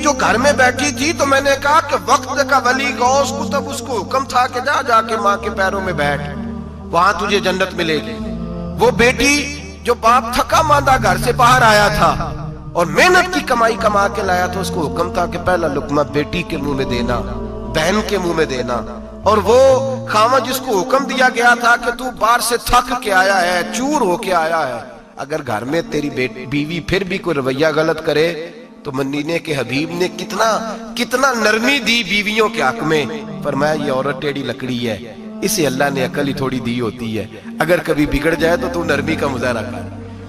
جو گھر میں بیٹھی تھی تو میں نے کہا کہ وقت کا ولی غوث کتب اس کو حکم تھا کہ جا کے ماں کے پیروں میں بیٹھ، وہاں تجھے جنت ملے گی۔ وہ بیٹی جو باپ تھکا ماندہ گھر سے باہر آیا تھا اور محنت کی کمائی کما کے لایا تھا، اس کو حکم تھا کہ پہلا لقمہ بیٹی کے منہ میں دینا، بہن کے منہ میں دینا۔ اور وہ خاوند جس کو حکم دیا گیا تھا کہ تو باہر سے تھک کے آیا ہے، چور ہو کے آیا ہے، اگر گھر میں تیری بیوی پھر بھی کوئی رویہ غلط کرے تو مدینے کے حبیب نے کتنا نرمی دی بیویوں کے حق میں۔ فرمایا یہ عورت ٹیڑھی لکڑی ہے، اسے اللہ نے عقل ہی تھوڑی دی ہوتی ہے، اگر کبھی بگڑ جائے تو نرمی کا مظاہرہ کر،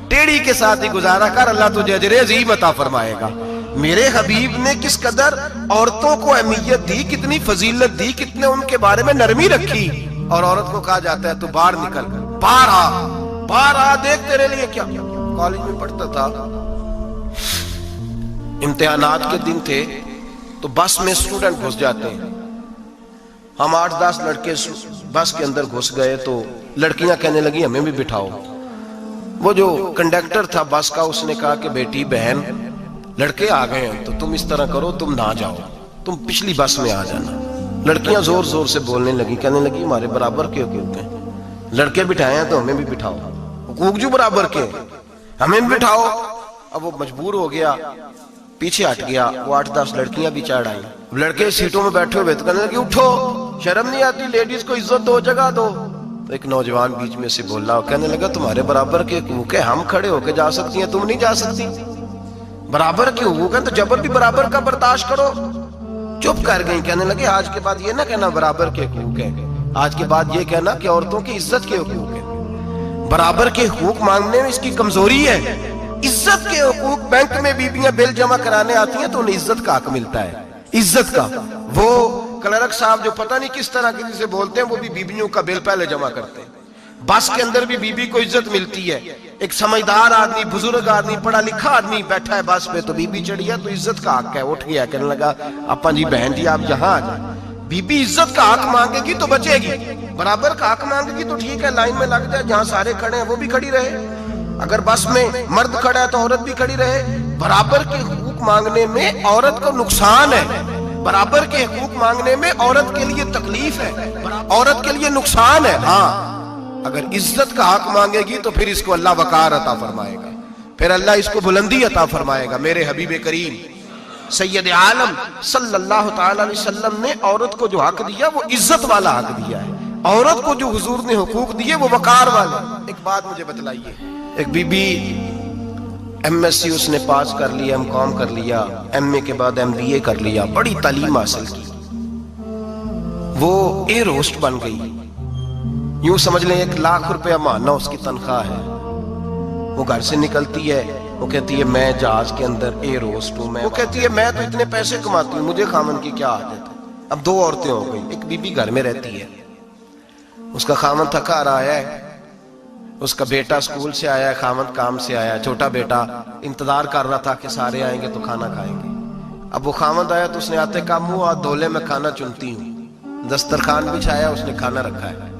ٹیڑھی کے ساتھ ہی گزارا کر، اللہ تجھے اجر عظیم عطا فرمائے گا۔ میرے حبیب نے کس قدر عورتوں کو اہمیت دی، کتنی فضیلت دی، کتنے ان کے بارے میں نرمی رکھی۔ اور عورت کو کہا جاتا ہے تو باہر نکل، باہر آ دیکھ تیرے لیے کیا۔ کالج میں پڑھتا تھا، امتحانات کے دن تھے تو بس میں اسٹوڈنٹ گھس جاتے ہیں، ہم 8-10 لڑکے بس کے اندر گھس گئے تو لڑکیاں کہنے لگی ہمیں بھی بٹھاؤ۔ وہ جو کنڈکٹر تھا بس کا اس نے کہا کہ بیٹی بہن لڑکے آ گئے ہیں تو تم اس طرح کرو، تم نہ جاؤ، تم پچھلی بس میں آ جانا۔ لڑکیاں زور زور سے بولنے لگی، کہنے لگی ہمارے برابر کے حقوق ہیں، لڑکے بٹھائے ہیں تو ہمیں بھی بٹھاؤ، حقوق جو برابر کے ہمیں بھی بٹھاؤ۔ اب وہ مجبور ہو گیا، پیچھے ہٹ گیا، وہ 8-10 لڑکیاں بھی چڑھ آئیں، لڑکے سیٹوں میں بیٹھے ہوئے تو کہنے لگے اٹھو، شرم نہیں آتی، لیڈیز کو عزت دو، جگہ دو۔ تو ایک نوجوان بیچ میں سے بولا، کہنے لگا تمہارے برابر کے حقوق ہے، ہم کھڑے ہو کے جا سکتی ہیں، تم نہیں جا سکتی، برابر کے حقوق ہیں تو جبر بھی برابر کا برداشت کرو۔ چپ کر گئی، کہنے لگے آج کے بعد یہ نہ کہنا برابر کے حقوق ہیں، آج کے بعد یہ کہنا کہ عورتوں کی عزت کے حقوق ہیں۔ برابر کے حقوق مانگنے میں اس کی کمزوری ہے۔ عزت کے حقوق، بینک میں بیویاں بل جمع کرانے آتی ہیں تو انہیں عزت کا حق ملتا ہے، عزت کا۔ وہ کلرک صاحب جو پتہ نہیں کس طرح کسی سے بولتے ہیں، وہ بھی بیویوں کا بل پہلے جمع کرتے ہیں۔ بس کے اندر بھی بیوی کو عزت ملتی ہے۔ ایک سمجھدار آدمی، بزرگ آدمی، پڑھا لکھا آدمی بیٹھا ہے بس پہ تو بیوی چڑھی ہے تو عزت کا حق ہے، اٹھ گیا، کہنے لگا اپا جی بہن جی آپ یہاں آ جائیں۔ بیوی عزت کا حق مانگے گی تو بچے گی، برابر کا حق مانگے گی تو ٹھیک ہے، لائن میں لگ جائے، جہاں سارے کھڑے ہیں وہ بھی کھڑی رہے، اگر بس میں مرد کھڑا ہے تو عورت بھی کھڑی رہے۔ برابر کے حقوق مانگنے میں عورت کو نقصان ہے، برابر کے حقوق مانگنے میں عورت کے لیے تکلیف ہے، عورت کے لیے نقصان ہے۔ ہاں اگر عزت کا حق مانگے گی تو پھر اس کو اللہ وقار عطا فرمائے گا، پھر اللہ اس کو بلندی عطا فرمائے گا۔ میرے حبیب کریم سید عالم صلی اللہ تعالی علیہ وسلم نے عورت کو جو حق دیا وہ عزت والا حق دیا ہے، عورت کو جو حضور نے حقوق دیے وہ وقار والے۔ ایک بات مجھے بتلائیے، ایک B B M S C اس نے پاس کر لیا، ایم کام کر لیا، ایم اے کے بعد ایم بی اے کر لیا، بڑی تعلیم حاصل کی، وہ ایئر ہوسٹ بن گئی، یوں سمجھ لیں 1 لاکھ روپیہ ماہانہ اس کی تنخواہ ہے۔ وہ گھر سے نکلتی ہے، وہ کہتی ہے میں جہاز کے اندر ایئر ہوسٹ ہوں، وہ کہتی ہے میں تو اتنے پیسے کماتی ہوں، مجھے خامن کی کیا عادت ہے۔ اب 2 عورتیں ہو گئی، ایک بی بی گھر میں رہتی ہے، اس کا خامن تھکا رہا ہے، اس کا بیٹا اسکول سے آیا ہے، خامن کام سے آیا ہے، چھوٹا بیٹا انتظار کر رہا تھا کہ سارے آئیں گے تو کھانا کھائیں گے۔ اب وہ خامن آیا تو اس نے آتے کہا منہ ہاتھ دھو لے میں کھانا چنتی ہوں، دسترخوان بچھایا، اس نے کھانا رکھا ہے،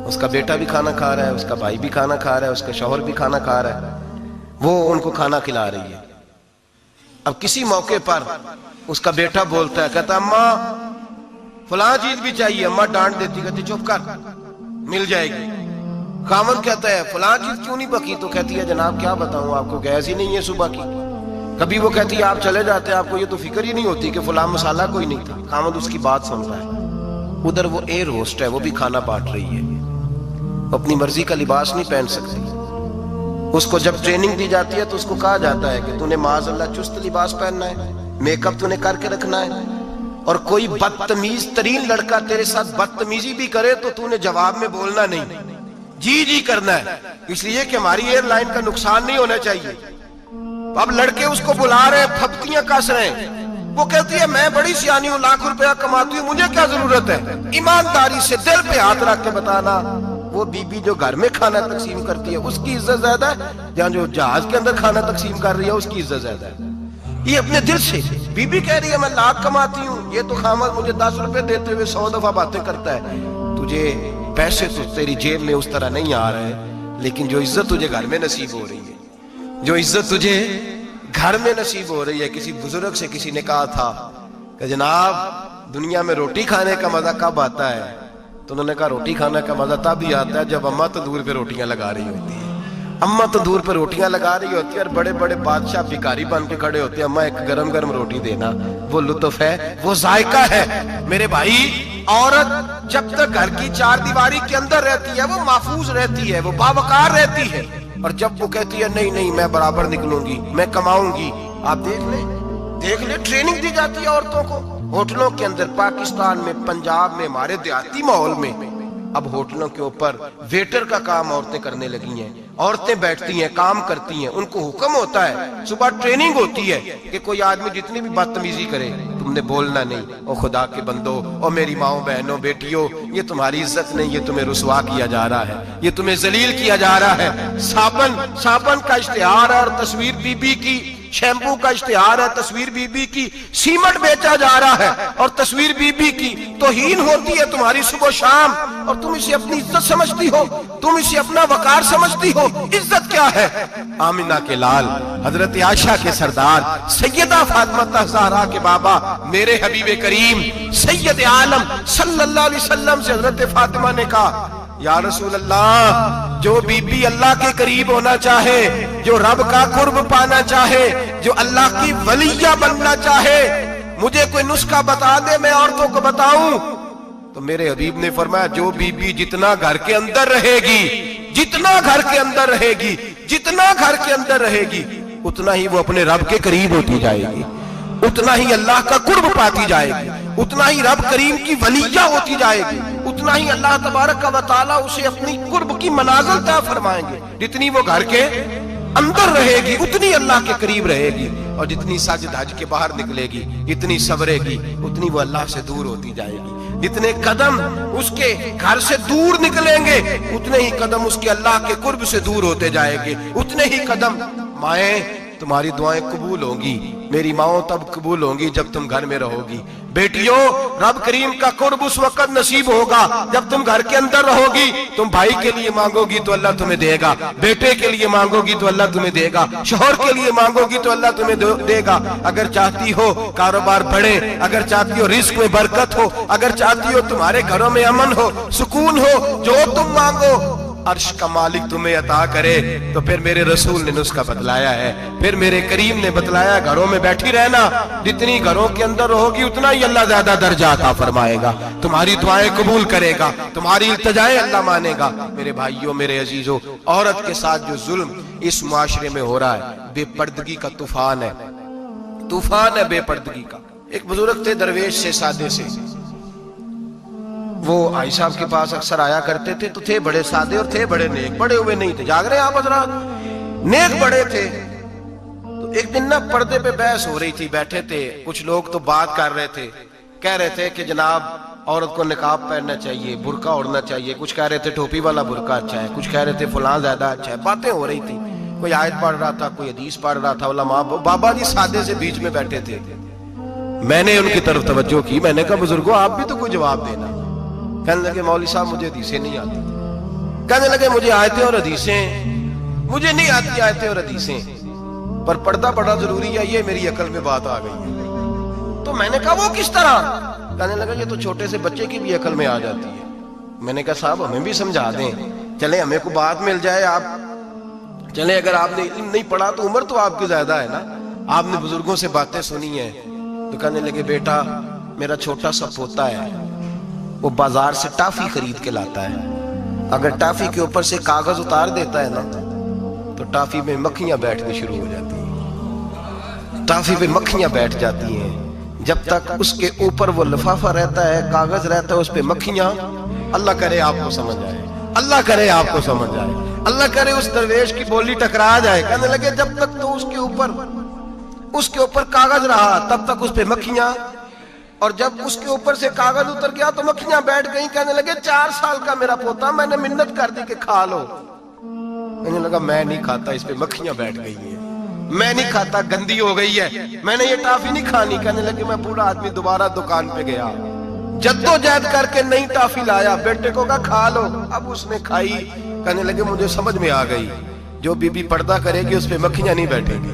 اس کا بیٹا بھی کھانا کھا رہا ہے، اس کا بھائی بھی کھانا کھا رہا ہے، اس کا شوہر بھی کھانا کھا رہا ہے، وہ ان کو کھانا کھلا رہی ہے۔ اب کسی موقع پر اس کا بیٹا بولتا ہے، کہتا اماں فلاں چیز بھی چاہیے، اماں ڈانٹ دیتی، کہتی چپ کر مل جائے گی۔ خامن کہتا ہے فلاں چیز کیوں نہیں پکی؟ تو کہتی ہے جناب کیا بتاؤں آپ کو، گیس ہی نہیں ہے صبح کی۔ کبھی وہ کہتی ہے آپ چلے جاتے ہیں، آپ کو یہ تو فکر ہی نہیں ہوتی کہ فلاں مسالہ کوئی نہیں تھا۔ خامن اس کی بات سن رہا ہے، ادھر وہ ایئر ہوسٹ ہے، وہ بھی کھانا بانٹ رہی ہے، اپنی مرضی کا لباس نہیں پہن سکتی۔ اس کو جب ٹریننگ دی جاتی ہے تو اس کو کہا جاتا ہے کہ تو نے معاذ اللہ چست لباس پہننا ہے، میک اپ تو نے کر کے رکھنا ہے، اور کوئی بدتمیز ترین لڑکا تیرے ساتھ بدتمیزی بھی کرے تو تو نے جواب میں بولنا نہیں، جی جی کرنا ہے، اس لیے کہ ہماری ایئر لائن کا نقصان نہیں ہونا چاہیے۔ اب لڑکے اس کو بلا رہے ہیں، پھپتیاں کس رہے ہیں، وہ کہتی ہے میں بڑی سیانی ہوں، لاکھ روپیہ کماتی ہوں، مجھے کیا ضرورت ہے۔ ایمانداری سے دل پہ ہاتھ رکھ کے بتانا، وہ بی بی جو گھر میں کھانا تقسیم کرتی ہے اس کی عزت زیادہ ہے، جہاں جو جہاز کے اندر کھانا تقسیم کر رہی ہے اس کی عزت زیادہ ہے۔ یہ اپنے دل سے بی بی کہہ رہی ہے میں لاکھ کماتی ہوں، یہ تو خامد مجھے 10 روپے دیتے ہوئے 100 دفعہ باتیں کرتا ہے، تجھے پیسے تو تیری جیب میں اس طرح نہیں آ رہے، لیکن جو عزت تجھے گھر میں نصیب ہو رہی ہے، جو عزت تجھے گھر میں نصیب ہو رہی ہے. کسی بزرگ سے کسی نے کہا تھا کہ جناب دنیا میں روٹی کھانے کا مزہ کب آتا ہے؟ تو انہوں نے کہا روٹی کھانے کا مزہ تب ہی آتا ہے جب اماں تندور پہ روٹیاں لگا رہی ہوتی ہیں. اماں تندور پہ روٹیاں لگا رہی ہوتی ہے اور بڑے بڑے بادشاہ بھکاری بن کے کھڑے ہوتے ہیں, اماں ایک گرم گرم روٹی دینا. وہ لطف ہے, وہ ذائقہ ہے. میرے بھائی, عورت جب تک گھر کی چار دیواری کے اندر رہتی ہے وہ محفوظ رہتی ہے, وہ باوقار رہتی ہے. اور جب وہ کہتی ہے نہیں نہیں میں برابر نکلوں گی, میں کماؤں گی, آپ دیکھ لیں ٹریننگ دی جاتی ہے عورتوں کو ہوٹلوں کے اندر. پاکستان میں, پنجاب میں, ہمارے دیہاتی ماحول میں اب ہوٹلوں کے اوپر ویٹر کا کام عورتیں کرنے لگی ہیں. عورتیں بیٹھتی ہیں, کام کرتی ہیں, ان کو حکم ہوتا ہے, صبح ٹریننگ ہوتی ہے کہ کوئی آدمی جتنی بھی بدتمیزی کرے تم نے بولنا نہیں. او خدا کے بندو, او میری ماؤں بہنوں بیٹیوں, یہ تمہاری عزت نہیں, یہ تمہیں رسوا کیا جا رہا ہے, یہ تمہیں ذلیل کیا جا رہا ہے. صابن کا اشتہار ہے اور تصویر بی بی کی, شیمپو کا اشتہار ہے, تصویر بی بی کی, سیمنٹ بیچا جا رہا ہے اور تصویر بی بی کی توہین ہوتی ہے تمہاری صبح و شام, اور تم اسے اپنی عزت سمجھتی ہو, تم اسے اپنا وقار سمجھتی ہو. عزت کیا ہے؟ آمنہ کے لال, حضرت عائشہ کے سردار, سیدہ فاطمہ زہرا کے بابا, میرے حبیب کریم سید عالم صلی اللہ علیہ وسلم سے حضرت فاطمہ نے کہا یا رسول اللہ, جو بی بی اللہ کے قریب ہونا چاہے, جو رب کا قرب پانا چاہے, جو اللہ کی ولیہ بننا چاہے, مجھے کوئی نسخہ بتا دے میں عورتوں کو بتاؤں. تو میرے حبیب نے فرمایا جو بی بی جتنا گھر کے اندر رہے گی, جتنا گھر کے اندر رہے گی, جتنا گھر کے اندر رہے گی, اتنا ہی وہ اپنے رب کے قریب ہوتی جائے گی, اتنا ہی اللہ کا قرب پاتی جائے گی, اتنا ہی رب کریم کی ولیہ ہوتی جائے گی, اتنا ہی اللہ تبارک و تعالیٰ اسے اپنی قرب کی منازل عطا فرمائیں گے. جتنی وہ گھر کے اندر رہے گی اتنی اللہ کے قریب رہے گی, اور جتنی سج دھج کے باہر نکلے گی, جتنی صبرے گی, اتنی وہ اللہ سے دور ہوتی جائے گی. جتنے قدم اس کے گھر سے دور نکلیں گے اتنے ہی قدم اس کے اللہ کے قرب سے دور ہوتے جائیں گے, اتنے ہی قدم. مائیں, تمہاری دعائیں قبول ہوں گی, میری ماؤں تب قبول ہوں گی جب تم گھر میں رہو گی. بیٹیوں, رب کریم کا قرب اس وقت نصیب ہوگا جب تم گھر کے اندر رہو گی. تم بھائی کے لیے مانگو گی تو اللہ تمہیں دے گا, بیٹے کے لیے مانگو گی تو اللہ تمہیں دے گا, شوہر کے لیے مانگو گی تو اللہ تمہیں دے گا. اگر چاہتی ہو کاروبار بڑھے, اگر چاہتی ہو رزق میں برکت ہو, اگر چاہتی ہو تمہارے گھروں میں امن ہو, سکون ہو, جو تم مانگو عرش کا مالک تمہیں عطا کرے. تو پھر میرے رسول نے نسخہ بتلایا ہے, پھر میرے کریم نے بتلایا, گھروں میں بیٹھی رہنا, جتنی گھروں کے اندر رہو گی اتنا ہی اللہ زیادہ درجہ عطا فرمائے گا, تمہاری دعائیں قبول کرے گا, تمہاری التجائیں اللہ مانے گا. میرے بھائیوں, میرے عزیزوں, عورت کے ساتھ جو ظلم اس معاشرے میں ہو رہا ہے, بے پردگی کا طوفان ہے, طوفان ہے بے پردگی کا. ایک بزرگ تھے درویش سے, سادے سے, وہ آئی صاحب کے پاس اکثر آیا کرتے تھے, تو تھے بڑے سادے اور تھے بڑے نیک, بڑے ہوئے نہیں تھے, جاگ رہے ہیں آپ حضرات, نیک بڑے تھے. تو ایک دن نا پردے پہ بحث ہو رہی تھی, بیٹھے تھے, کچھ لوگ تو بات کر رہے تھے, کہہ رہے تھے کہ جناب عورت کو نقاب پہننا چاہیے, برقع اوڑھنا چاہیے, کچھ کہہ رہے تھے ٹوپی والا برقع اچھا ہے, کچھ کہہ رہے تھے فلاں زیادہ اچھا ہے. باتیں ہو رہی تھی, کوئی آیت پڑھ رہا تھا, کوئی حدیث پڑھ رہا تھا, علماء بابا جی سادے سے بیچ میں بیٹھے تھے. میں نے ان کی طرف توجہ کی, میں نے کہا بزرگوں آپ بھی تو کوئی جواب دینا. کہنے لگے مولوی صاحب مجھے حدیثیں نہیں آتی, کہنے لگے مجھے آیتیں اور حدیثیں مجھے نہیں آتی, آیتیں اور حدیثیں, پر پردہ بڑا ضروری ہے, یہ میری عقل میں بات آ گئی. تو میں نے کہا وہ کس طرح؟ کہنے لگا یہ تو چھوٹے سے بچے کی بھی عقل میں آ جاتی ہے. میں نے کہا صاحب ہمیں بھی سمجھا دیں, چلیں ہمیں کو بات مل جائے, آپ چلیں, اگر آپ نے علم نہیں پڑھا تو عمر تو آپ کی زیادہ ہے نا, آپ نے بزرگوں سے باتیں سنی ہیں. تو کہنے لگے بیٹا میرا چھوٹا سا پوتا ہے, وہ بازار سے ٹافی خرید کے لاتا ہے, اگر ٹافی کے اوپر سے کاغذ اتار دیتا ہے نا تو ٹافی میں مکھیاں بیٹھنے شروع ہو جاتی ہیں, ٹافی پہ مکھیاں بیٹھ جاتی ہیں. جب تک اس کے اوپر وہ لفافہ رہتا ہے, کاغذ رہتا ہے, اس پہ مکھیاں, اللہ کرے آپ کو سمجھ آئے, اللہ کرے آپ کو سمجھ آئے, اللہ کرے اس درویش کی بولی ٹکرا جائے. کہنے لگے جب تک تو اس کے اوپر کاغذ رہا تب تک اس پہ مکھیاں, اور جب اس کے اوپر سے کاغذ اتر گیا تو مکھیاں بیٹھ گئیں. کہنے لگے 4 سال کا میرا پوتا, میں نے منت کر دی کہ کھا لو. کہنے لگا میں نہیں کھاتا, اس پہ مکھیاں بیٹھ گئی ہیں, میں نہیں کھاتا, گندی ہو گئی ہے, میں نے یہ ٹافی نہیں کھانی. کہنے لگے میں بوڑھا آدمی دوبارہ دکان پہ گیا, جدوجہد کر کے نئی ٹافی لایا, بیٹے کو کہا کھا لو. اب اس نے کھائی. کہنے لگے مجھے سمجھ میں آ گئی, جو بی بی پردہ کرے گی اس پہ مکھیاں نہیں بیٹھیں گی,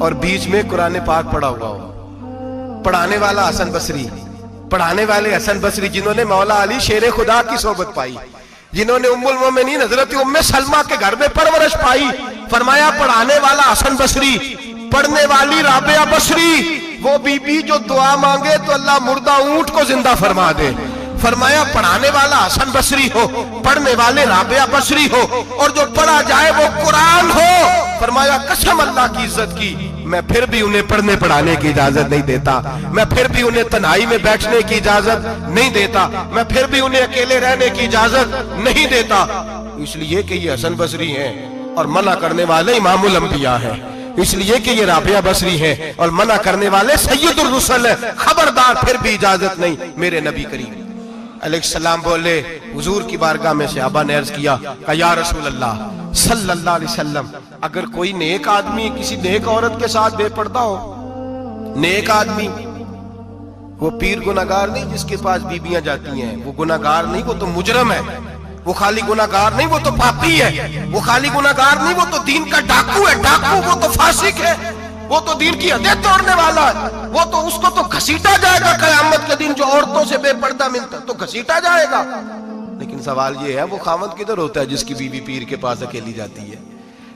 اور بیچ میں قرآن پاک پڑھا ہوا ہو. پڑھانے والا حسن بصری, پڑھانے والے حسن بصری جنہوں نے مولا علی شیر خدا کی صحبت پائی, جنہوں نے ام المومنین حضرت ام سلمہ کے گھر میں پرورش پائی. فرمایا پڑھانے والا حسن بصری, پڑھنے والی رابعہ بصری, وہ بی بی جو دعا مانگے تو اللہ مردہ اونٹ کو زندہ فرما دے. فرمایا پڑھانے والا حسن بصری ہو, پڑھنے والے رابعہ بصری ہو, اور جو پڑھا جائے وہ قرآن ہو. فرمایا قسم اللہ کی عزت کی, میں پھر بھی انہیں پڑھنے پڑھانے کی اجازت نہیں دیتا, میں پھر بھی انہیں تنہائی میں بیٹھنے کی اجازت نہیں دیتا, میں پھر بھی انہیں اکیلے رہنے کی اجازت نہیں دیتا, اس لیے کہ یہ حسن بصری ہیں اور منع کرنے والے امام الانبیاء ہیں, اس لیے کہ یہ رابعہ بصری ہیں اور منع کرنے والے سید الرسل ہیں. خبردار, پھر بھی اجازت نہیں. میرے نبی کریم علیہ السلام بولے, حضور کی بارگاہ میں صحابہ نے عرض کیا کہ یا رسول اللہ صلی اللہ علیہ وسلم, اگر کوئی نیک آدمی کسی نیک عورت کے ساتھ بے پردہ ہو, نیک آدمی وہ پیر گناہگار نہیں جس کے پاس بیویاں جاتی ہیں, وہ گناہگار نہیں, وہ تو مجرم ہے. وہ خالی گناہگار نہیں, وہ تو پاپی ہے. وہ خالی گناہگار نہیں, وہ تو دین کا ڈاکو ہے. ڈاکو وہ تو فاسق ہے, وہ تو دین کی حدیں توڑنے والا ہے. وہ تو اس کو تو گھسیٹا جائے گا قیامت کے دن, جو عورتوں سے بے پردہ ملتا تو گھسیٹا جائے گا. لیکن سوال یہ ہے وہ خاوند کدھر ہوتا ہے جس کی بیوی پیر کے پاس اکیلی جاتی ہے؟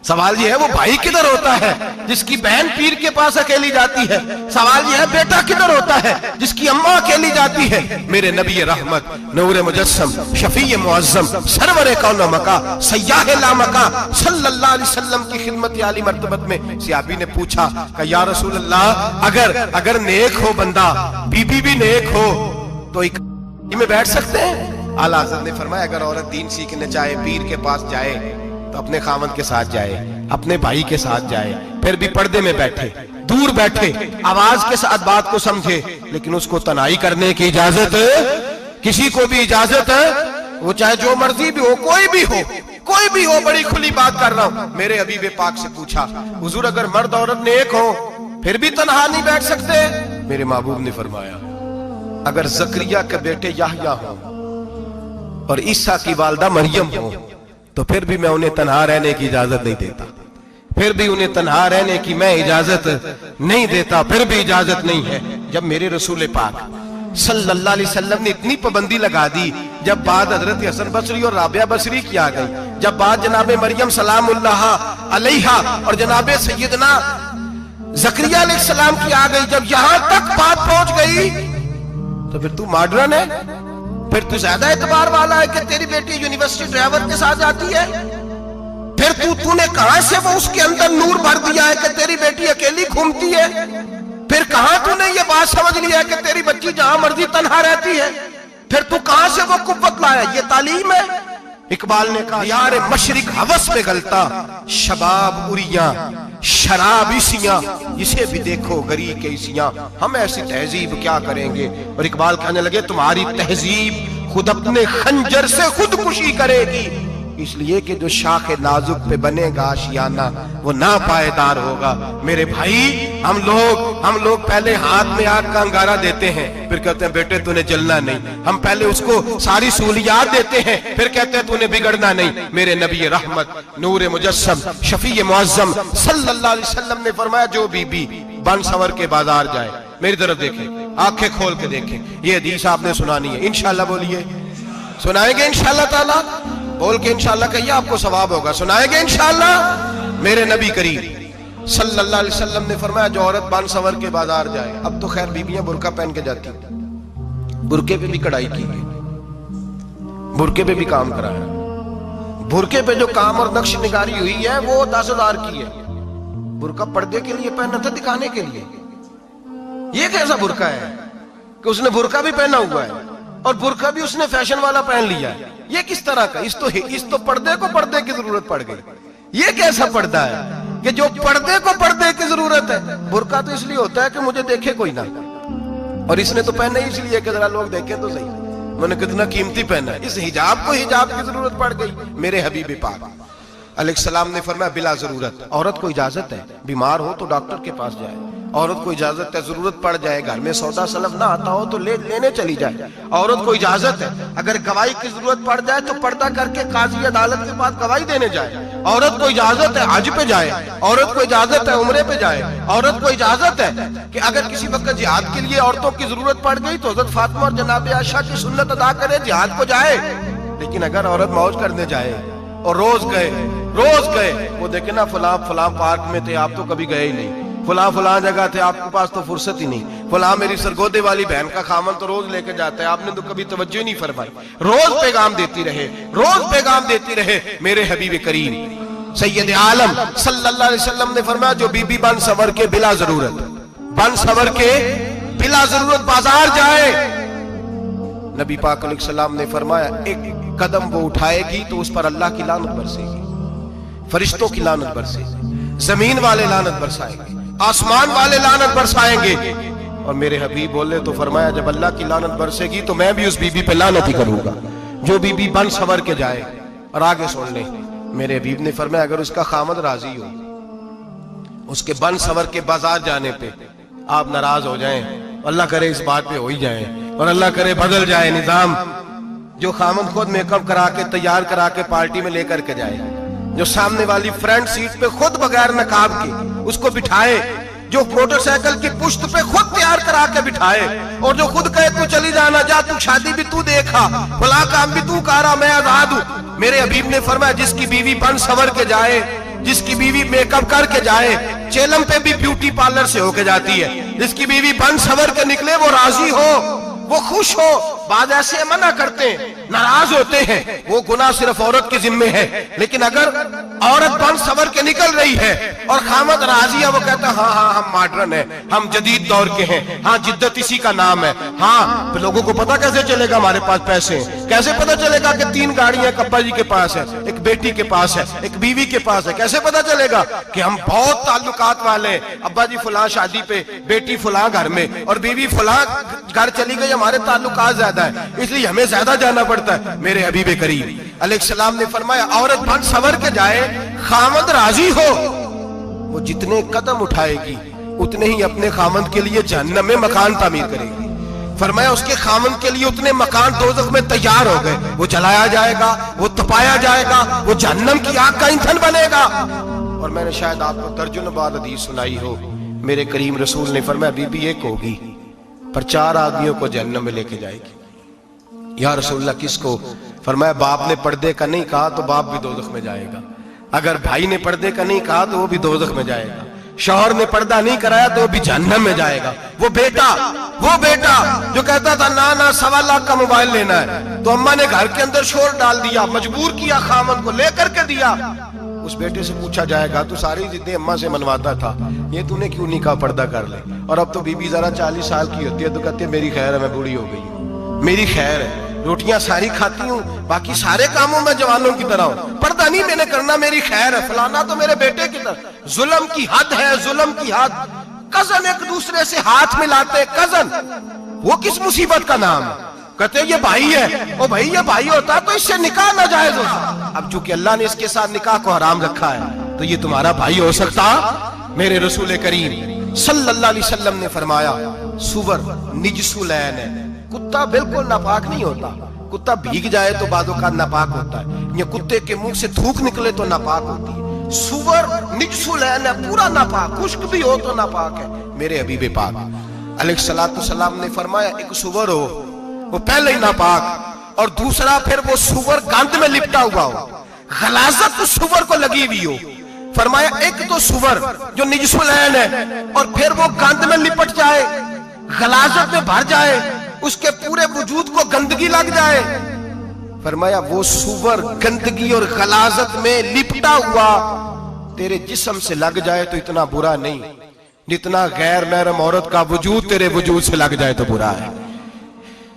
سوال یہ ہے وہ بھائی کدھر ہوتا ہے جس کی بہن پیر کے پاس اکیلی جاتی ہے؟ سوال یہ ہے بیٹا کدھر ہوتا ہے جس کی اماں اکیلی جاتی ہے؟ میرے نبی رحمت, نور مجسم, شفیع معظم, سرور کون و مکان, سیاح لامکان صلی اللہ علیہ وسلم کی خدمت عالی مرتبت میں صحابی نے پوچھا کہ یا رسول اللہ, اگر نیک ہو بندہ, بی بی بھی نیک ہو, تو ایک میں بیٹھ سکتے ہیں؟ اعلیٰ حضرت نے فرمایا اگر عورت دین سیکھنے چاہے, پیر کے پاس جائے تو اپنے خاوند کے ساتھ جائے, اپنے بھائی کے ساتھ جائے, پھر بھی پردے میں بیٹھے, دور بیٹھے, آواز کے ساتھ بات کو سمجھے, لیکن اس کو تنہائی کرنے کی اجازت کسی کو بھی اجازت ہے, وہ چاہے جو مرضی بھی ہو, کوئی بھی ہو. بڑی کھلی بات کر رہا ہوں. میرے حبیب پاک سے پوچھا حضور اگر مرد عورت نیک ہو پھر بھی تنہا نہیں بیٹھ سکتے؟ میرے محبوب نے فرمایا اگر زکریا کے بیٹے یحییٰ ہوں اور عیسیٰ کی والدہ مریم ہو تو پھر بھی میں انہیں تنہا رہنے کی اجازت نہیں دیتا, پھر بھی انہیں تنہا رہنے کی میں اجازت نہیں دیتا, پھر بھی اجازت نہیں ہے. جب میرے رسول پاک صلی اللہ علیہ وسلم نے اتنی پابندی لگا دی, جب بات حضرت حسن بصری اور رابعہ بصری کی آ گئی, جب بات جناب مریم سلام اللہ علیہا اور جناب سیدنا زکریا علیہ السلام کی آ گئی, جب یہاں تک بات پہنچ گئی تو پھر تو ماڈرن ہے, پھر تو زیادہ اعتبار والا ہے کہ تیری بیٹی یونیورسٹی ڈرائیور کے ساتھ جاتی ہے. پھر تو نے کہاں سے وہ اس کے اندر نور بھر دیا ہے کہ تیری بیٹی اکیلی گھومتی ہے؟ پھر کہاں تو نے یہ بات سمجھ لیا ہے کہ تیری بچی جہاں مرضی تنہا رہتی ہے؟ پھر تو کہاں سے وہ قوت لایا؟ یہ تعلیم ہے. اقبال نے کہا یار مشرق ہوس میں گلتا, شباب اریاں شراب اسیاں, اسے بھی دیکھو گری کے اسیاں, ہم ایسی تہذیب کیا کریں گے. اور اقبال کہنے لگے تمہاری تہذیب خود اپنے خنجر سے خودکشی کرے گی, اس لیے کہ جو شاخ نازک پہ بنے گا آشیانہ وہ ناپائیدار ہوگا. میرے بھائی ہم لوگ پہلے ہاتھ میں آگ کا انگارہ دیتے ہیں, پھر کہتے ہیں بیٹے تو نے جلنا نہیں. ہم پہلے اس کو ساری سہولیات دیتے ہیں, پھر کہتے ہیں تو نے بگڑنا نہیں. میرے نبی رحمت نور مجسم شفیع معظم صلی اللہ علیہ وسلم نے فرمایا جو بی بی بن سور کے بازار جائے, میری طرف دیکھیں, آنکھیں کھول کے دیکھیں, یہ حدیث آپ نے سنانی ہے. انشاءاللہ بولیے, سنائیں گے انشاءاللہ تعالی, بول کے انشاءاللہ کہیے آپ کو ثواب ہوگا. سنائیں گے انشاءاللہ. میرے نبی کریم صلی اللہ علیہ وسلم نے فرمایا جو عورت بان سور کے بازار جائے, اب تو خیر بیویاں برقع پہن کے جاتی ہیں, برقعے پہ بھی کڑھائی کی گئی, برقعے پہ بھی کام کرایا, برقعے پہ جو کام اور نقش نگاری ہوئی ہے وہ 10,000 کی ہے. برقع پردے کے لیے پہنا تھا, دکھانے کے لیے. یہ کیسا برقع ہے کہ اس نے برقع بھی پہنا ہوا ہے اور برقع بھی اس نے فیشن والا پہن لیا ہے؟ یہ کس طرح کا؟ اس تو پردے کو پردے کی ضرورت پڑ گئی. یہ کیسا پردہ ہے کہ جو پردے کو پردے کی ضرورت ہے؟ برقع تو اس لیے ہوتا ہے کہ مجھے دیکھے کوئی نہ, اور اس نے تو پہنا ہی اس لیے کہ ذرا لوگ دیکھیں تو صحیح, میں نے کتنا قیمتی پہنا ہے. اس حجاب کو حجاب کی ضرورت پڑ گئی. میرے حبیب پاک علیہ السلام نے فرمایا بلا ضرورت. عورت کو اجازت ہے بیمار ہو تو ڈاکٹر کے پاس جائے, عورت کو اجازت ہے ضرورت پڑ جائے گھر میں سودا سلف نہ آتا ہو تو لینے چلی جائے, عورت کو اجازت ہے اگر گواہی کی ضرورت پڑ جائے تو پردہ کر کے قاضی عدالت کے پاس گواہی دینے جائے, عورت کو اجازت ہے حج پہ جائے, عورت کو اجازت ہے عمرے پہ جائے, عورت کو اجازت ہے کہ اگر کسی وقت جہاد کے لیے عورتوں کی ضرورت پڑ گئی تو حضرت فاطمہ اور جناب عائشہ کی سنت ادا کرے, جہاد کو جائے. لیکن اگر عورت موج کرنے جائے اور روز گئے وہ دیکھیں نا فلاں پارک میں تھے آپ تو کبھی گئے ہی نہیں, فلاں جگہ تھے آپ کے پاس تو فرصت ہی نہیں, فلاں میری سرگودے والی بہن کا خامن تو روز لے کے جاتا ہے آپ نے تو کبھی توجہ نہیں فرمائی. روز پیغام دیتی رہے. میرے حبیب کریم سید عالم صلی اللہ علیہ وسلم نے فرمایا جو بی بی بن سور کے بلا ضرورت بازار جائے, نبی پاک علیہ السلام نے فرمایا ایک قدم وہ اٹھائے گی تو اس پر اللہ کی لعنت برسے گی, فرشتوں کی لعنت برسے گی, زمین والے لعنت برسائیں گے, آسمان والے لعنت برسائیں گے. اور میرے حبیب بولے تو فرمایا جب اللہ کی لعنت برسے گی تو میں بھی اس بی بی پہ لعنت ہی کروں گا جو بی بی بن سور کے جائے. اور آگے سن لیں, میرے حبیب نے فرمایا اگر اس کا خامد راضی ہو اس کے بن سور کے بازار جانے پہ آپ ناراض ہو جائیں, اللہ کرے اس بات پہ ہو ہی جائیں اور اللہ کرے بدل جائے نظام, جو خامد خود میک اپ کرا کے تیار کرا کے پارٹی میں لے کر کے جائے, جو سامنے والی فرنٹ سیٹ پہ خود بغیر نقاب کے اس کو بٹھائے, جو موٹر سائیکل کی پشت پہ خود تیار کرا کے بٹھائے, اور جو خود کہے تو چلی جانا جا, تو شادی بھی تو دیکھا, فلاں کام بھی تو کرا, میں آزاد ہوں. میرے حبیب نے فرمایا جس کی بیوی بن سور کے جائے, جس کی بیوی میک اپ کر کے جائے, چیلم پہ بھی بیوٹی پارلر سے ہو کے جاتی ہے, جس کی بیوی بن سور کے نکلے وہ راضی ہو, وہ خوش ہو. بعض ایسے منع کرتے ہیں, ناراض ہوتے ہیں, وہ گناہ صرف عورت کے ذمے ہے. لیکن اگر عورت بن سور کے نکل رہی ہے اور خامد راضی ہے, وہ کہتا ہے ہاں ہم ماڈرن ہیں, ہم جدید دور کے ہیں, ہاں جدت اسی کا نام ہے, ہاں لوگوں کو پتا کیسے چلے گا ہمارے پاس پیسے ہیں, کیسے پتا چلے گا کہ 3 گاڑیاں ابا جی کے پاس ہے, ایک بیٹی کے پاس ہے, ایک بیوی کے پاس ہے, کیسے پتا چلے گا کہ ہم بہت تعلقات والے ہیں, ابا جی فلاں شادی پہ, بیٹی فلاں گھر میں اور بیوی فلاں گھر چلی گئی, ہمارے تعلقات زیادہ ہے اس لیے ہمیں زیادہ جانا پڑتا ہے. میرے حبیب کریم علیہ السلام نے فرمایا عورت بن سور کے جائے, خامد راضی ہو, وہ جتنے قدم اٹھائے گی اتنے ہی اپنے خامد کے لیے جہنم میں مکان تعمیر کرے گی. فرمایا اس کے خامد کے لیے اتنے مکان دوزخ میں تیار ہو گئے, وہ جلایا جائے گا, وہ تپایا جائے گا, وہ جہنم کی آگ کا ایندھن بنے گا. اور میں نے شاید آپ کو درجن بعد حدیث سنائی ہو, میرے کریم رسول نے فرمایا بی بی ایک ہوگی پر 4 آدمیوں کو جہنم میں لے کے جائے گی. یا رسول اللہ کس کو؟ فرمایا باپ نے پردے کا نہیں کہا تو باپ بھی دوزخ میں جائے گا, اگر بھائی نے پردے کا نہیں کہا تو وہ بھی دوزخ میں جائے گا, شوہر نے پردہ نہیں کرایا تو وہ بھی جہنم میں جائے گا. وہ بیٹا جو کہتا تھا نا 1.25 لاکھ کا موبائل لینا ہے, تو اماں نے گھر کے اندر شور ڈال دیا, مجبور کیا, خامن کو لے کر کے دیا. اس بیٹے سے پوچھا جائے گا تو ساری ضدیں اماں سے منواتا تھا, یہ تو نے کیوں نہیں کہا پردہ کر لے, اور اب تو بی بی ذرا 40 سال کی ہوتی ہے تو کہتی ہے میری خیر ہے, میں بوڑھی ہو گئی ہوں, میری خیر ہے, روٹیاں ساری کھاتی ہوں, باقی سارے کاموں میں جوانوں کی طرح ہوں, پردہ نہیں میں نے کرنا, میری خیر ہے, فلانا تو میرے بیٹے کی طرح. ظلم کی حد ہے, ظلم کی حد. کزن ایک دوسرے سے ہاتھ ملاتے, کزن وہ کس مصیبت کا نام ہے, کہتے یہ بھائی ہے, او بھائی یہ بھائی ہوتا تو اس سے نکاح ناجائز ہوتا, اب چونکہ اللہ نے اس کے ساتھ نکاح کو حرام رکھا ہے تو یہ تمہارا بھائی ہو سکتا. میرے رسول کریم صلی اللہ علیہ وسلم نے فرمایا سور نجس العین ہے, کتا بالکل ناپاک نہیں ہوتا, کتا بھیگ جائے تو بعض اوقات ناپاک ہوتا ہے, یا کتے کے منہ سے تھوک نکلے تو ناپاک ہوتی ہے. سور نجس العین ہے, پورا ناپاک, خشک بھی ہو تو ناپاک ہے. میرے حبیب پاک علیہ السلام نے فرمایا ایک سور ہو وہ پہلے ہی ناپاک, اور دوسرا پھر وہ سور گند میں لپٹا ہوا ہو, غلاظت اس سور کو لگی ہوئی ہو. فرمایا ایک تو سور جو نجس العین ہے اور پھر وہ گند میں لپٹ جائے, غلاظت میں بھر جائے, اس کے پورے وجود کو گندگی لگ جائے. فرمایا وہ سور گندگی اور غلاظت میں لپٹا ہوا تیرے جسم سے لگ جائے تو اتنا برا نہیں, جتنا غیر محرم عورت کا وجود تیرے وجود سے لگ جائے تو برا ہے.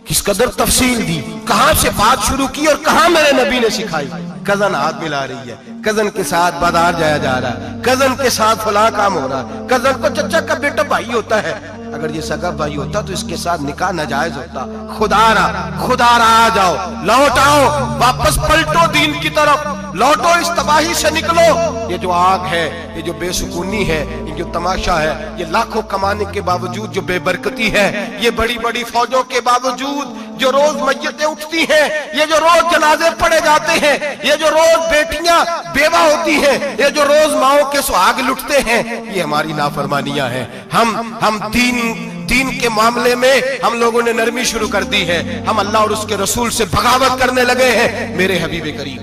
کس قدر تفصیل دی, کہاں سے بات شروع کی اور کہاں میرے نبی نے سکھائی. کزن ہاتھ ملا رہی ہے, کزن کے ساتھ بازار جایا جا رہا ہے, کزن کے ساتھ فلاں کام ہو رہا ہے, کزن کو چچا کا بیٹا بھائی ہوتا ہے, اگر یہ سگا بھائی ہوتا تو اس کے ساتھ نکاح ناجائز ہوتا. خدا را آ جاؤ, لوٹ آؤ, واپس پلٹو دین کی طرف, لوٹو اس تباہی سے نکلو. یہ جو آگ ہے, یہ جو بے سکونی ہے, یہ جو تماشا ہے, یہ لاکھوں کمانے کے باوجود جو بے برکتی ہے, یہ بڑی بڑی فوجوں کے باوجود جو روز میتیں اٹھتی ہیں، یہ جو روز جنازے پڑے جاتے ہیں، یہ جو روز بیٹیاں بیوہ ہوتی ہیں، یہ جو روز ماؤں کے سہاگ لٹتے ہیں، یہ ہماری نافرمانیاں ہیں۔ ہم دین کے معاملے میں ہم لوگوں نے نرمی شروع کر دی ہے، ہم اللہ اور اس کے رسول سے بغاوت کرنے لگے ہیں۔ میرے حبیب کریم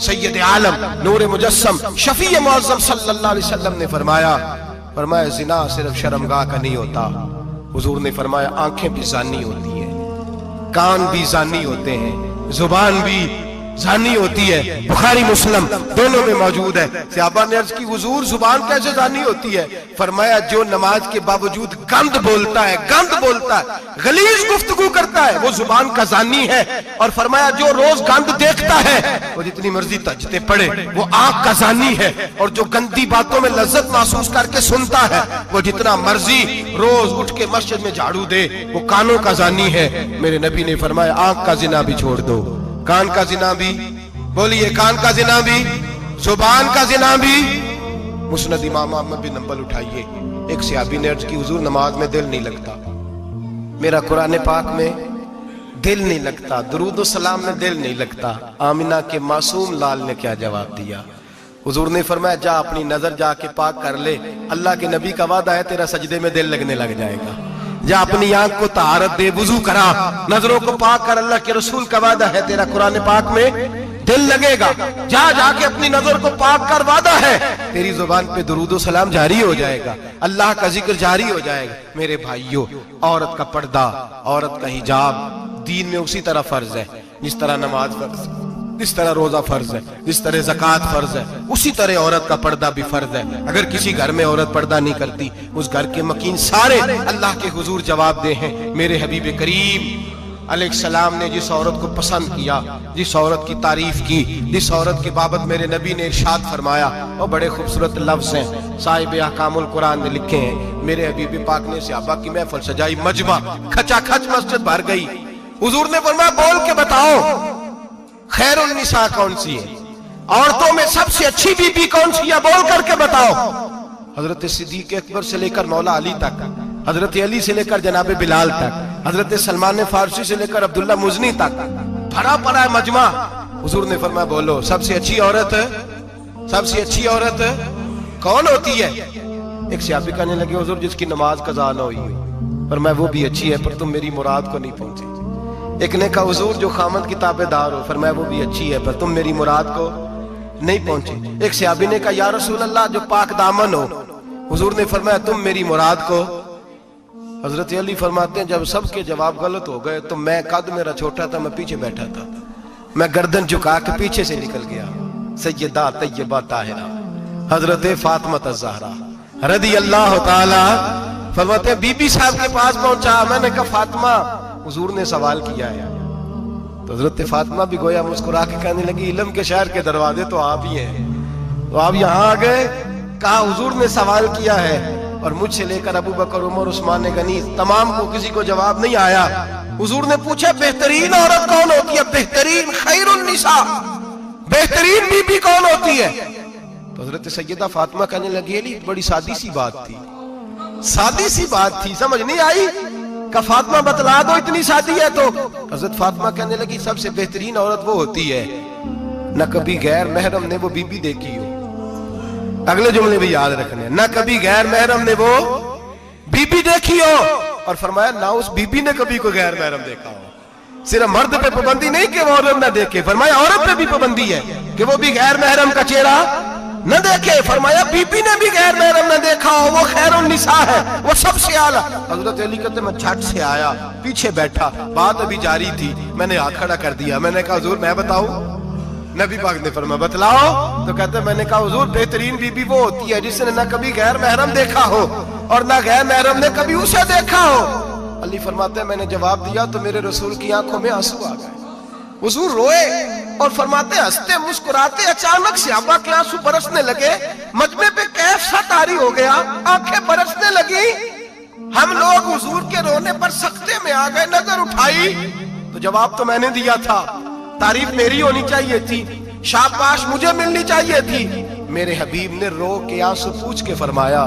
سید عالم نور مجسم شفیع معظم صلی اللہ علیہ وسلم نے فرمایا زنا صرف شرمگاہ کا نہیں ہوتا، حضور نے فرمایا آنکھیں بھی زانی ہوتی ہیں، کان بھی زانی ہوتے ہیں، زبان بھی زانی ہوتی ہے۔ بخاری مسلم دونوں میں موجود ہے۔ صحابہ نے عرض کی حضور زبان کیسے زانی ہوتی ہے؟ فرمایا جو نماز کے باوجود گند بولتا ہے، غلیظ گفتگو کرتا ہے، وہ زبان کا زانی ہے۔ اور فرمایا جو روز گند دیکھتا ہے، وہ جتنی مرضی تہجدیں پڑھے، وہ آنکھ کا زانی ہے۔ اور جو گندی باتوں میں لذت محسوس کر کے سنتا ہے، وہ جتنا مرضی روز اٹھ کے مسجد میں جھاڑو دے، وہ کانوں کا زانی ہے۔ میرے نبی نے فرمایا آنکھ کا زنا بھی چھوڑ دو، کان کا زنا بھی، بولیے کان کا زنا بھی، زبان کا زنا بھی۔ مسند امام احمد بن حنبل اٹھائیے، ایک صحابی نے عرض کی حضور نماز میں دل نہیں لگتا، میرا قرآن پاک میں دل نہیں لگتا، درود و سلام میں دل نہیں لگتا۔ آمنہ کے معصوم لال نے کیا جواب دیا؟ حضور نے فرمایا جا اپنی نظر جا کے پاک کر لے، اللہ کے نبی کا وعدہ ہے تیرا سجدے میں دل لگنے لگ جائے گا۔ جا اپنی آنکھ کو طہارت دے، وضو کرا، نظروں کو پاک کر، اللہ کے رسول کا وعدہ ہے تیرا قرآن پاک میں دل لگے گا۔ جا کے اپنی نظر کو پاک کر، وعدہ ہے تیری زبان پہ درود و سلام جاری ہو جائے گا، اللہ کا ذکر جاری ہو جائے گا۔ میرے بھائیوں، عورت کا پردہ، عورت کا حجاب دین میں اسی طرح فرض ہے جس طرح نماز فرض ہے، جس طرح روزہ فرض ہے، جس طرح زکوٰۃ فرض ہے، اسی طرح عورت کا پردہ بھی فرض ہے۔ اگر کسی گھر میں عورت پردہ نہیں کرتی، اس گھر کے مکین سارے اللہ کے حضور جواب دے ہیں۔ میرے حبیب کریم علیہ السلام نے جس عورت کو پسند کیا، جس عورت کی تعریف کی، جس عورت کے بابت میرے نبی نے ارشاد فرمایا، وہ بڑے خوبصورت لفظ ہیں، صاحب احکام القرآن نے لکھے ہیں۔ میرے حبیب پاک نے صحابہ کی محفل سجائی، مجمع کھچا کھچ مسجد بھر گئی۔ حضور نے فرمایا بول کے بتاؤ خیر النساء کون سی ہے، عورتوں میں سب سے اچھی بی بی کون سی ہے، بول کر کے بتاؤ۔ حضرت صدیق اکبر سے لے کر مولا علی تک، حضرت علی سے لے کر جناب بلال تک، حضرت سلمان فارسی سے لے کر عبداللہ مزنی تک بھرا پڑا ہے مجمع۔ حضور نے فرمایا بولو سب سے اچھی عورت، سب سے اچھی عورت کون ہوتی ہے؟ ایک صحابی کہنے لگے حضور جس کی نماز قضا نہ ہوئی، فرمایا وہ بھی اچھی ہے پر تم میری مراد کو نہیں پہنچے۔ ایک نے کہا حضور جو خامد کی تابعدار ہو، فرمایا وہ بھی اچھی ہے پر تم میری مراد کو نہیں پہنچے۔ ایک صحابی نے کہا یا رسول اللہ جو پاک دامن ہو، حضور نے فرمایا تم میری مراد کو۔ حضرت علی فرماتے ہیں جب سب کے جواب غلط ہو گئے تو میں، قد میرا چھوٹا تھا، میں پیچھے بیٹھا تھا، میں گردن جھکا کے پیچھے سے نکل گیا۔ سیدہ طیبہ طاہرہ حضرت فاطمہ الزہرا رضی اللہ تعالی فرماتے ہیں بی بی صاحب کے پاس پہنچا، میں نے کہا فاطمہ حضور نے سوال کیا ہے۔ تو حضرت فاطمہ بھی گویا مسکرا کے کہنے لگی علم کے شہر کے دروازے تو آپ ہی ہیں، تو آپ یہاں آ گئے؟ کہا حضور نے سوال کیا ہے اور مجھ سے لے کر ابو بکر عمر عثمان غنی تمام کو کسی کو جواب نہیں آیا۔ حضور نے پوچھا بہترین عورت کون ہوتی ہے، بہترین خیر النساء، بہترین بی بی کون ہوتی ہے؟ تو حضرت سیدہ فاطمہ کہنے لگی علی بڑی سادی سی بات تھی، سادی سی بات تھی، سمجھ نہیں آئی؟ کہ فاطمہ بتلا دو اتنی سادی ہے تو۔ حضرت فاطمہ کہنے لگی سب سے بہترین عورت وہ ہوتی ہے نہ کبھی غیر محرم نے وہ بی بی دیکھی ہو، اگلے جملے بھی یاد رکھنے، نہ کبھی غیر محرم نے وہ بی بی دیکھی ہو، اور فرمایا نہ اس بی بی نے کبھی کوئی غیر محرم دیکھا ہو۔ صرف مرد پہ پابندی نہیں کہ وہ عورت نہ دیکھے، فرمایا عورت پہ بھی پابندی ہے کہ وہ بھی غیر محرم کا چہرہ نہ دیکھے۔ فرمایا بی بی نے بھی غیر محرم نہ دیکھا ہو، وہ خیر النساء ہے، وہ سب سے اعلیٰ۔ حضرت علی کہتے میں جھٹ سے آیا، پیچھے بیٹھا، بات ابھی جاری تھی، میں نے ہاتھ کھڑا کر دیا، میں نے کہا حضور میں بتاؤں؟ نبی پاک نے فرمایا بتلاؤ۔ تو کہتے میں نے کہا حضور بہترین بی بی وہ ہوتی ہے جس نے نہ کبھی غیر محرم دیکھا ہو اور نہ غیر محرم نے کبھی اسے دیکھا ہو۔ علی فرماتے ہیں میں نے جواب دیا تو میرے رسول کی آنکھوں میں آنسو آ گئے، حضور روئے اور فرماتے ہنستے مسکراتے اچانک صحابہ کے آنسو برسنے لگے، مجمع پہ کیف سا طاری ہو گیا، آنکھیں برسنے لگی۔ ہم لوگ حضور کے رونے پر سکتے میں آ گئے، نظر اٹھائی تو جواب تو میں نے دیا تھا، تعریف میری ہونی چاہیے تھی، شاباش مجھے ملنی چاہیے تھی۔ میرے حبیب نے رو کے آنسو پوچھ کے فرمایا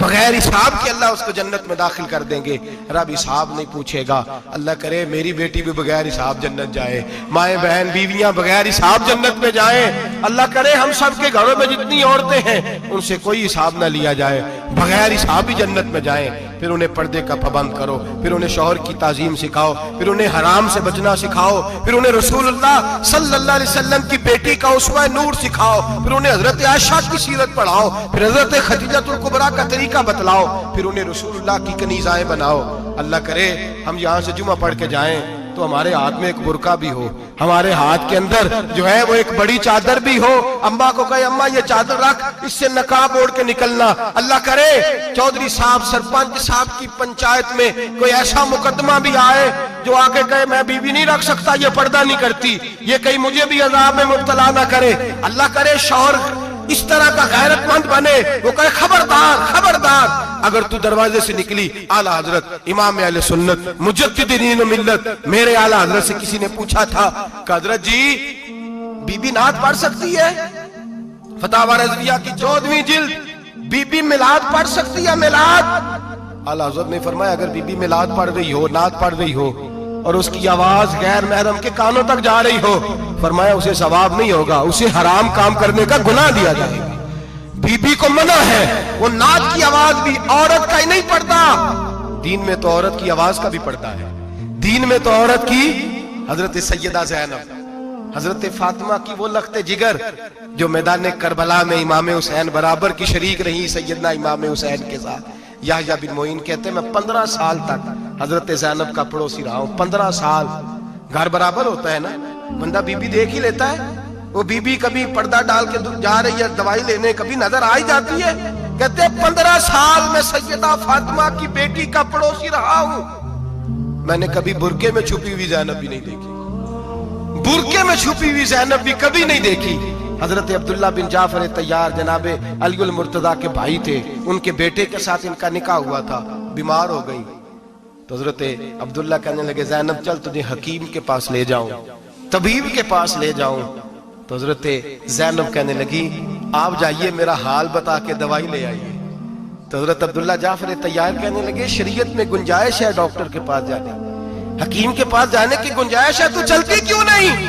بغیر حساب کے اللہ اس کو جنت میں داخل کر دیں گے. رب حساب نہیں پوچھے گا. اللہ کرے میری بیٹی بھی بغیر حساب جنت جائے, مائیں بہن بیویاں بغیر حساب جنت میں جائیں. اللہ کرے ہم سب کے گھروں میں جتنی عورتیں ہیں ان سے کوئی حساب نہ لیا جائے, بغیر حساب ہی جنت میں جائیں. پھر انہیں پردے کا پابند کرو, پھر انہیں شوہر کی تعظیم سکھاؤ, پھر انہیں حرام سے بچنا سکھاؤ, پھر انہیں رسول اللہ صلی اللہ علیہ وسلم کی بیٹی کا اسوہ نور سکھاؤ, پھر انہیں حضرت عائشہ کی سیرت پڑھاؤ, پھر حضرت خدیجہ الکبریٰ کا طریقہ بتلاؤ, پھر انہیں رسول اللہ کی کنیزائیں بناؤ. اللہ کرے ہم یہاں سے جمعہ پڑھ کے جائیں تو ہمارے ہاتھ میں ایک برقع بھی ہو, ہمارے ہاتھ کے اندر جو ہے وہ ایک بڑی چادر بھی ہو. اماں کو کہے اماں یہ چادر رکھ, اس سے نقاب اوڑھ کے نکلنا. اللہ کرے چودھری صاحب سرپنچ صاحب کی پنچایت میں کوئی ایسا مقدمہ بھی آئے جو آگے کہے میں بیوی نہیں رکھ سکتا, یہ پردہ نہیں کرتی, یہ کہیں مجھے بھی عذاب میں مبتلا نہ کرے. اللہ کرے شوہر اس طرح کا غیرت مند بنے, وہ کہے خبردار خبردار, اگر تو دروازے سے نکلی اعلیٰ حضرت امام اہل سنت مجدد دین و ملت میرے اعلیٰ حضرت سے کسی نے پوچھا تھا کہ حضرت جی بی بی نعت پڑھ سکتی ہے؟ فتاوی رضویہ کی 14ویں جلد, بی بی میلاد پڑھ سکتی ہے؟ میلاد. اعلیٰ حضرت نے فرمایا اگر بی بی میلاد پڑھ رہی ہو, نعت پڑھ رہی ہو اور اس کی آواز غیر محرم کے کانوں تک جا رہی ہو, فرمایا اسے ثواب نہیں ہوگا, اسے حرام کام کرنے کا گناہ دیا جائے گا. بی بی کو منع ہے, وہ نعت کی آواز بھی عورت کا ہی نہیں پڑتا, دین میں تو عورت کی آواز کا بھی پڑتا ہے. دین میں تو عورت کی حضرت سیدہ زینب, حضرت فاطمہ کی وہ لخت جگر جو میدان کربلا میں امام حسین برابر کی شریک رہی سیدنا امام حسین کے ساتھ. یحییٰ بن معین کہتے ہیں میں 15 سال تک حضرت زینب کا پڑوسی رہا ہوں. 15 سال, گھر برابر ہوتا ہے نا, بندہ بی بی دیکھ ہی لیتا ہے. وہ بی بی کبھی پردہ ڈال کے جا رہی ہے دوائی لینے, کبھی نظر آ ہی جاتی ہے. کہتے ہیں 15 سال میں سیدہ فاطمہ کی بیٹی کا پڑوسی رہا ہوں, میں نے کبھی برقعے میں چھپی ہوئی زینب بھی نہیں دیکھی, برقعے میں چھپی ہوئی زینب بھی کبھی نہیں دیکھی. حضرت عبداللہ بن جعفر طیار جناب علی المرتضیٰ کے بھائی تھے, ان کے بیٹے کے ساتھ ان کا نکاح ہوا تھا, بیمار ہو گئی تو حضرت عبداللہ کہنے لگے زینب چل تجھے حکیم کے پاس لے جاؤں, طبیب کے پاس لے جاؤں. تو حضرت زینب کہنے لگی آپ جائیے میرا حال بتا کے دوائی لے آئیے. تو حضرت عبداللہ جعفر طیار کہنے لگے شریعت میں گنجائش ہے ڈاکٹر کے پاس جانے, حکیم کے پاس جانے کی گنجائش ہے, تو چلتی کیوں نہیں؟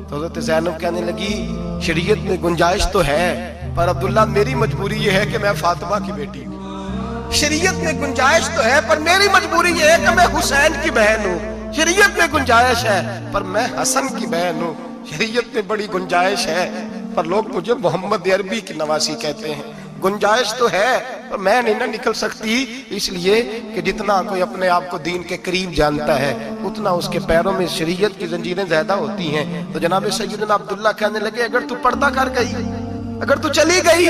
تو حضرت زینب کہنے لگی شریعت میں گنجائش تو ہے پر عبداللہ میری مجبوری یہ ہے کہ میں فاطمہ کی بیٹی ہوں. شریعت میں گنجائش تو ہے پر میری مجبوری یہ ہے کہ میں حسین کی بہن ہوں. شریعت میں گنجائش ہے پر میں حسن کی بہن ہوں. شریعت میں بڑی گنجائش ہے پر لوگ مجھے محمد عربی کی نواسی کہتے ہیں. گنجائش تو ہے پر میں نہیں نہ نکل سکتی, اس لیے کہ جتنا کوئی اپنے آپ کو دین کے قریب جانتا ہے اتنا اس کے پیروں میں شریعت کی زنجیریں زیادہ ہوتی ہیں. تو جناب سیدنا عبداللہ کہنے لگے اگر تو پردہ کر گئی, اگر تو چلی گئی,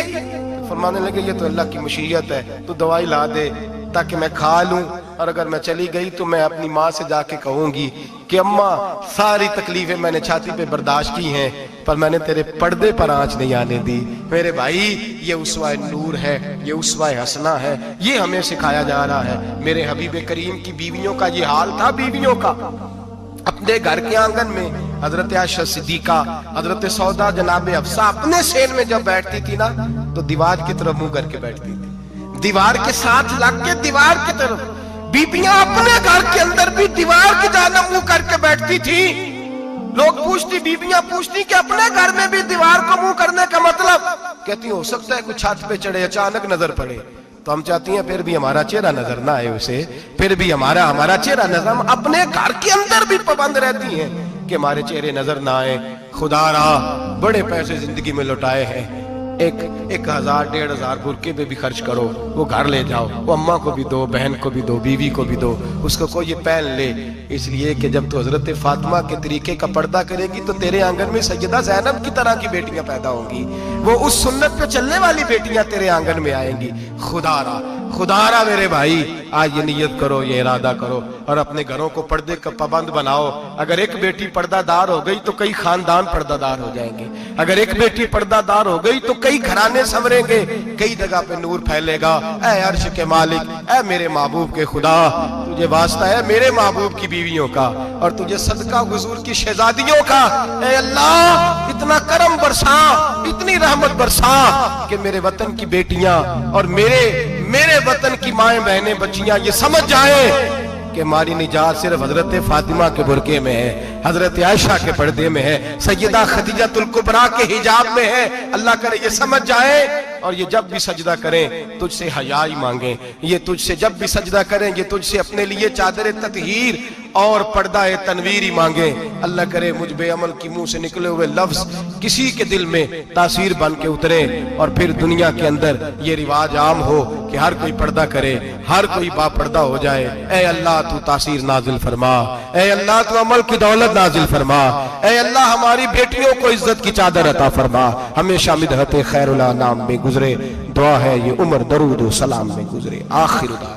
فرمانے لگے یہ تو اللہ کی مشیت ہے, تو دوائی لا دے تاکہ میں کھا لوں, اور اگر میں چلی گئی تو میں اپنی ماں سے جا کے کہوں گی کہ اماں ساری تکلیفیں میں نے چھاتی پہ برداشت کی ہیں پر میں نے تیرے پردے پر آنچ نہیں آنے دی. میرے بھائی یہ اسوہ نور ہے, یہ اسوہ حسنہ ہے, یہ ہمیں سکھایا جا رہا ہے. میرے حبیب کریم کی بیویوں کا یہ حال تھا. بیویوں کا اپنے گھر کے آنگن میں حضرت عائشہ صدیقہ, حضرت سودا جناب حفصہ اپنے سین میں جب بیٹھتی تھی نا تو دیوار کی طرف منہ کر کے بیٹھتی تھی, دیوار کے ساتھ لگ کے دیوار کی طرف. بیبیاں اپنے گھر کے اندر بھی دیوار کی جانب منہ کر کے بیٹھتی تھی. لوگ پوچھتی, بیبیاں پوچھتی کہ اپنے گھر میں بھی دیوار کو منہ کرنے کا مطلب, کہتی ہو سکتا ہے کوئی چھت پہ چڑھے اچانک نظر پڑے تو ہم چاہتی ہیں پھر بھی ہمارا چہرہ نظر نہ آئے اسے, پھر بھی ہمارا چہرہ نظر, ہم اپنے گھر کے اندر بھی پابند رہتی ہیں کہ ہمارے چہرے نظر نہ آئے. خدا را بڑے پیسے زندگی میں لوٹائے ہیں, 1000 1500 برقعے پہ بھی خرچ کرو, وہ گھر لے جاؤ, وہ اماں کو بھی دو, بہن کو بھی دو, بیوی کو بھی دو, اس کو کوئی یہ پہن لے. اس لیے کہ جب تو حضرت فاطمہ کے طریقے کا پردہ کرے گی تو تیرے آنگن میں سیدہ زینب کی طرح کی بیٹیاں پیدا ہوں گی, وہ اس سنت پہ چلنے والی بیٹیاں تیرے آنگن میں آئیں گی. خدا را میرے بھائی آج یہ نیت کرو, یہ ارادہ کرو اور اپنے گھروں کو پردے کا پابند بناؤ. اگر ایک بیٹی پردہ دار ہو گئی تو کئی خاندان پردہ دار ہو جائیں گے. اگر ایک بیٹی پردہ دار ہو گئی تو کئی گھرانے سنوریں گے, کئی جگہ پہ نور پھیلے گا. اے عرش کے مالک, اے میرے محبوب کے خدا, تجھے واسطہ ہے میرے محبوب کی بیویوں کا اور تجھے صدقہ حضور کی شہزادیوں کا. اے اللہ اتنا کرم برسا, اتنی رحمت برسا کہ میرے وطن کی بیٹیاں اور میرے وطن کی مائیں بہنیں بچیاں یہ سمجھ جائیں کہ ہماری نجات صرف حضرت فاطمہ کے برقعے میں ہے، حضرت عائشہ کے پردے میں ہے، سیدہ خدیجہ الکبریٰ کے حجاب میں ہے۔ اللہ کرے یہ سمجھ جائیں، اور یہ جب بھی سجدہ کریں تجھ سے حیائی مانگیں، یہ تجھ سے جب بھی سجدہ کریں یہ تجھ سے اپنے لیے چادر تطہیر اور پردہ تنویری مانگیں۔ اللہ کرے مجھ بے عمل کی منہ سے نکلے ہوئے لفظ کسی کے دل میں تاثیر بن کے اترے، اور پھر دنیا کے اندر یہ رواج عام ہو کہ ہر کوئی پردہ کرے، ہر کوئی با پردہ ہو جائے۔ اے اللہ تو تاثیر نازل فرما، اے اللہ تو عمل کی دولت نازل فرما، اے اللہ ہماری بیٹیوں کو عزت کی چادر عطا فرما، ہمیشہ مدحت خیر الانام میں گزرے۔ دعا ہے یہ عمر درود و سلام میں گزرے۔ آخر دعا